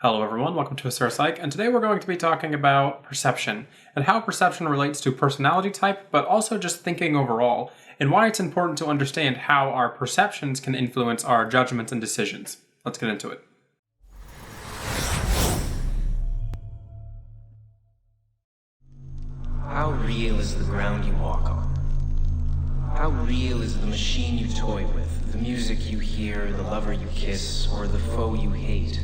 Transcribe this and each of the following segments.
Hello everyone, welcome to Assert Psych, and today we're going to be talking about perception, and how perception relates to personality type, but also just thinking overall, and why it's important to understand how our perceptions can influence our judgments and decisions. Let's get into it. How real is the ground you walk on? How real is the machine you toy with, the music you hear, the lover you kiss, or the foe you hate?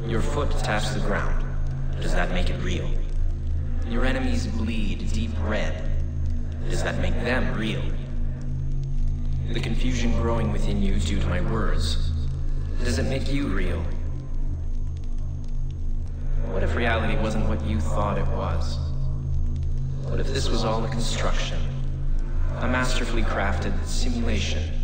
Your foot taps the ground. Does that make it real? Your enemies bleed deep red. Does that make them real? The confusion growing within you due to my words. Does it make you real? What if reality wasn't what you thought it was? What if this was all a construction? A masterfully crafted simulation?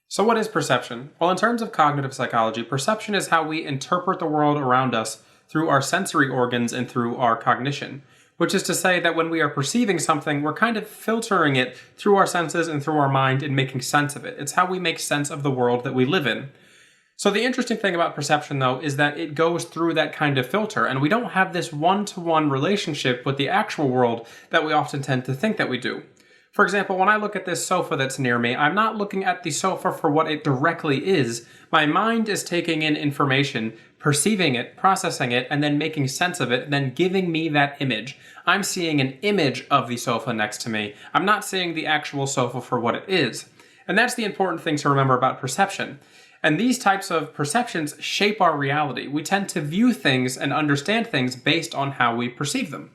So what is perception? Well, in terms of cognitive psychology, perception is how we interpret the world around us through our sensory organs and through our cognition. Which is to say that when we are perceiving something, we're kind of filtering it through our senses and through our mind and making sense of it. It's how we make sense of the world that we live in. So the interesting thing about perception, though, is that it goes through that kind of filter, and we don't have this one-to-one relationship with the actual world that we often tend to think that we do. For example, when I look at this sofa that's near me, I'm not looking at the sofa for what it directly is. My mind is taking in information, perceiving it, processing it, and then making sense of it, and then giving me that image. I'm seeing an image of the sofa next to me. I'm not seeing the actual sofa for what it is. And that's the important thing to remember about perception. And these types of perceptions shape our reality. We tend to view things and understand things based on how we perceive them.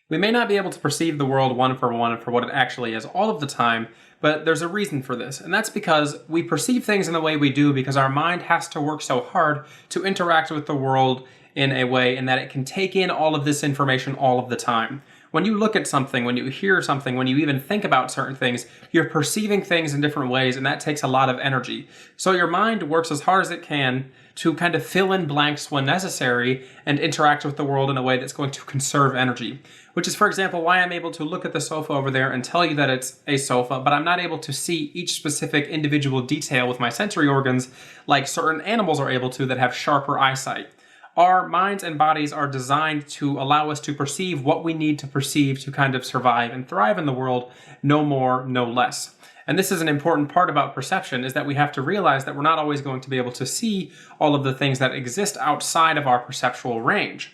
We may not be able to perceive the world one for what it actually is all of the time, but there's a reason for this. And that's because we perceive things in the way we do because our mind has to work so hard to interact with the world in a way in that it can take in all of this information all of the time. When you look at something, when you hear something, when you even think about certain things, you're perceiving things in different ways, and that takes a lot of energy. So your mind works as hard as it can to kind of fill in blanks when necessary and interact with the world in a way that's going to conserve energy. Which is, for example, why I'm able to look at the sofa over there and tell you that it's a sofa, but I'm not able to see each specific individual detail with my sensory organs like certain animals are able to that have sharper eyesight. Our minds and bodies are designed to allow us to perceive what we need to perceive to kind of survive and thrive in the world, no more, no less. And this is an important part about perception, is that we have to realize that we're not always going to be able to see all of the things that exist outside of our perceptual range.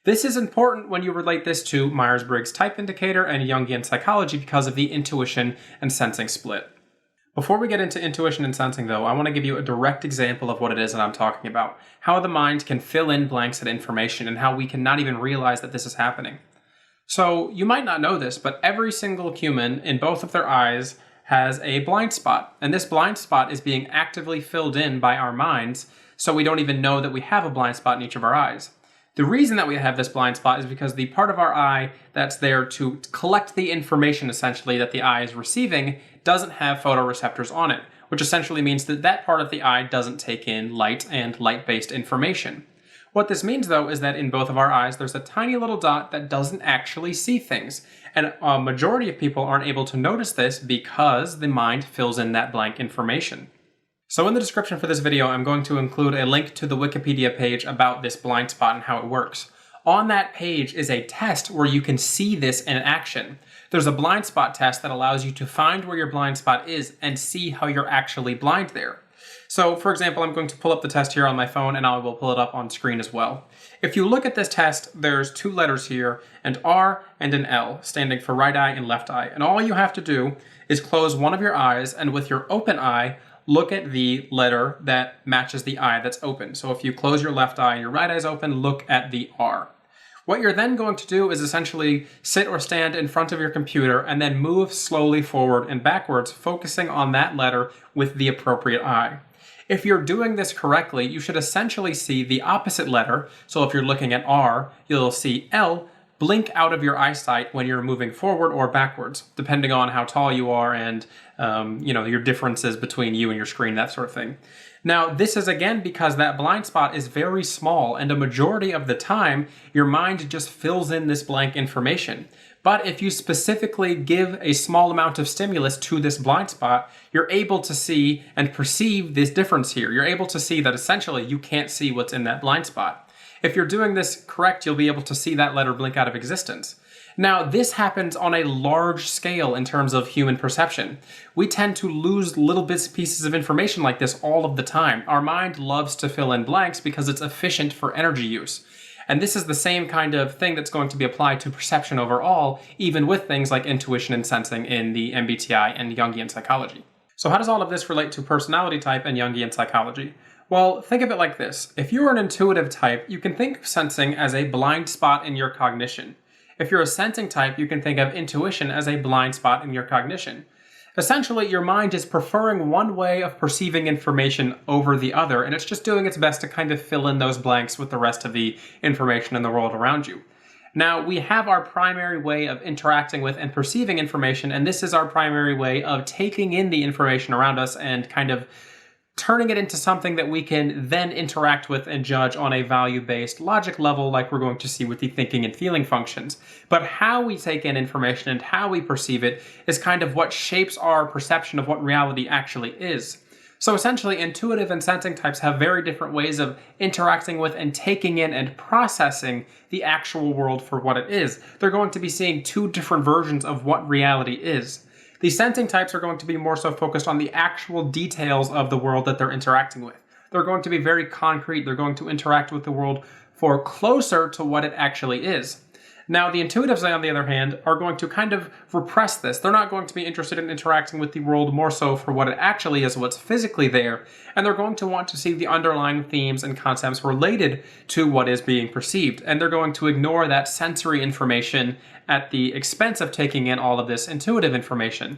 This is important when you relate this to Myers-Briggs type indicator and Jungian psychology because of the intuition and sensing split. Before we get into intuition and sensing, though, I want to give you a direct example of what it is that I'm talking about. How the mind can fill in blanks of information and how we can not even realize that this is happening. So, you might not know this, but every single human in both of their eyes has a blind spot. And this blind spot is being actively filled in by our minds, so we don't even know that we have a blind spot in each of our eyes. The reason that we have this blind spot is because the part of our eye that's there to collect the information, essentially, that the eye is receiving doesn't have photoreceptors on it, which essentially means that that part of the eye doesn't take in light and light-based information. What this means, though, is that in both of our eyes, there's a tiny little dot that doesn't actually see things. And a majority of people aren't able to notice this because the mind fills in that blank information. So in the description for this video, I'm going to include a link to the Wikipedia page about this blind spot and how it works. On that page is a test where you can see this in action. There's a blind spot test that allows you to find where your blind spot is and see how you're actually blind there. So, for example, I'm going to pull up the test here on my phone and I will pull it up on screen as well. If you look at this test, there's two letters here, an R and an L, standing for right eye and left eye. And all you have to do is close one of your eyes and with your open eye, look at the letter that matches the eye that's open. So if you close your left eye and your right eye is open, look at the R. What you're then going to do is essentially sit or stand in front of your computer and then move slowly forward and backwards, focusing on that letter with the appropriate eye. If you're doing this correctly, you should essentially see the opposite letter. So if you're looking at R, you'll see L blink out of your eyesight when you're moving forward or backwards, depending on how tall you are and your differences between you and your screen, that sort of thing. Now, this is again because that blind spot is very small, and a majority of the time, your mind just fills in this blank information. But if you specifically give a small amount of stimulus to this blind spot, you're able to see and perceive this difference here. You're able to see that essentially you can't see what's in that blind spot. If you're doing this correct, you'll be able to see that letter blink out of existence. Now, this happens on a large scale in terms of human perception. We tend to lose little bits and pieces of information like this all of the time. Our mind loves to fill in blanks because it's efficient for energy use. And this is the same kind of thing that's going to be applied to perception overall, even with things like intuition and sensing in the MBTI and Jungian psychology. So how does all of this relate to personality type and Jungian psychology? Well, think of it like this. If you're an intuitive type, you can think of sensing as a blind spot in your cognition. If you're a sensing type, you can think of intuition as a blind spot in your cognition. Essentially, your mind is preferring one way of perceiving information over the other, and it's just doing its best to kind of fill in those blanks with the rest of the information in the world around you. Now, we have our primary way of interacting with and perceiving information, and this is our primary way of taking in the information around us and kind of turning it into something that we can then interact with and judge on a value-based logic level like we're going to see with the thinking and feeling functions. But how we take in information and how we perceive it is kind of what shapes our perception of what reality actually is. So essentially, intuitive and sensing types have very different ways of interacting with and taking in and processing the actual world for what it is. They're going to be seeing two different versions of what reality is. The sensing types are going to be more so focused on the actual details of the world that they're interacting with. They're going to be very concrete. They're going to interact with the world for closer to what it actually is. Now, the intuitives, on the other hand, are going to kind of repress this. They're not going to be interested in interacting with the world more so for what it actually is, what's physically there, and they're going to want to see the underlying themes and concepts related to what is being perceived, and they're going to ignore that sensory information at the expense of taking in all of this intuitive information.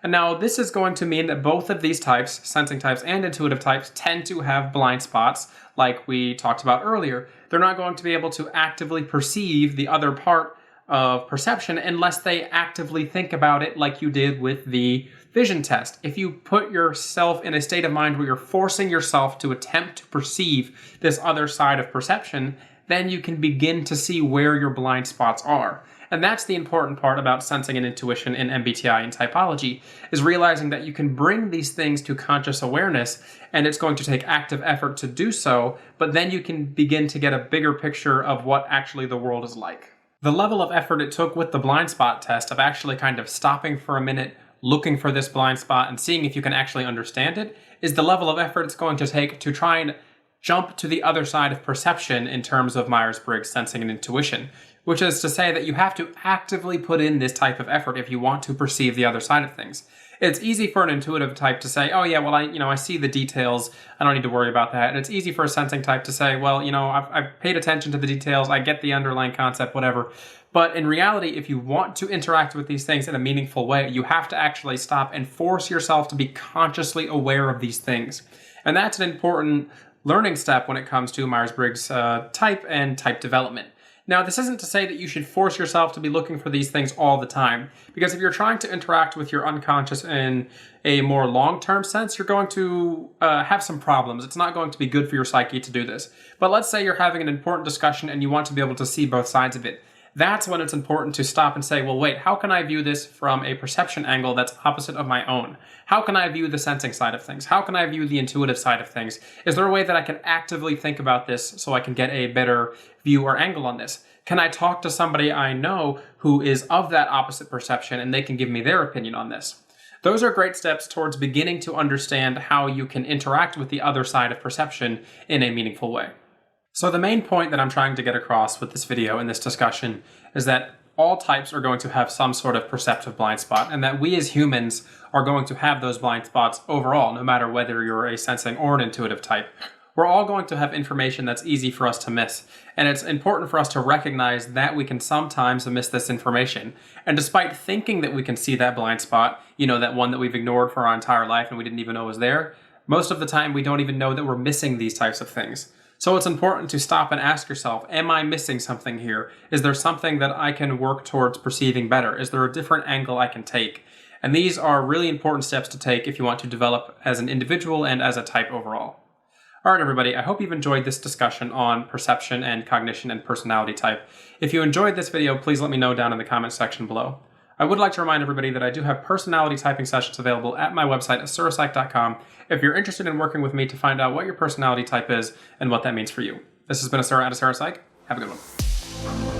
And now this is going to mean that both of these types, sensing types and intuitive types, tend to have blind spots like we talked about earlier. They're not going to be able to actively perceive the other part of perception unless they actively think about it like you did with the vision test. If you put yourself in a state of mind where you're forcing yourself to attempt to perceive this other side of perception, then you can begin to see where your blind spots are. And that's the important part about sensing and intuition in MBTI and typology, is realizing that you can bring these things to conscious awareness, and it's going to take active effort to do so, but then you can begin to get a bigger picture of what actually the world is like. The level of effort it took with the blind spot test of actually kind of stopping for a minute, looking for this blind spot, and seeing if you can actually understand it, is the level of effort it's going to take to try and jump to the other side of perception in terms of Myers-Briggs sensing and intuition, which is to say that you have to actively put in this type of effort if you want to perceive the other side of things. It's easy for an intuitive type to say, oh yeah, well, I see the details, I don't need to worry about that. And it's easy for a sensing type to say, well, I've paid attention to the details, I get the underlying concept, whatever. But in reality, if you want to interact with these things in a meaningful way, you have to actually stop and force yourself to be consciously aware of these things. And that's an important learning step when it comes to Myers-Briggs type and type development. Now, this isn't to say that you should force yourself to be looking for these things all the time, because if you're trying to interact with your unconscious in a more long-term sense, you're going to have some problems. It's not going to be good for your psyche to do this. But let's say you're having an important discussion and you want to be able to see both sides of it. That's when it's important to stop and say, well, wait, how can I view this from a perception angle that's opposite of my own? How can I view the sensing side of things? How can I view the intuitive side of things? Is there a way that I can actively think about this so I can get a better view or angle on this? Can I talk to somebody I know who is of that opposite perception and they can give me their opinion on this? Those are great steps towards beginning to understand how you can interact with the other side of perception in a meaningful way. So the main point that I'm trying to get across with this video and this discussion is that all types are going to have some sort of perceptive blind spot, and that we as humans are going to have those blind spots overall, no matter whether you're a sensing or an intuitive type. We're all going to have information that's easy for us to miss, and it's important for us to recognize that we can sometimes miss this information. And despite thinking that we can see that blind spot, that one that we've ignored for our entire life and we didn't even know was there, most of the time we don't even know that we're missing these types of things. So it's important to stop and ask yourself, am I missing something here? Is there something that I can work towards perceiving better? Is there a different angle I can take? And these are really important steps to take if you want to develop as an individual and as a type overall. Alright everybody, I hope you've enjoyed this discussion on perception and cognition and personality type. If you enjoyed this video, please let me know down in the comment section below. I would like to remind everybody that I do have personality typing sessions available at my website, asurapsych.com, if you're interested in working with me to find out what your personality type is and what that means for you. This has been Asura at Asura Psych. Have a good one.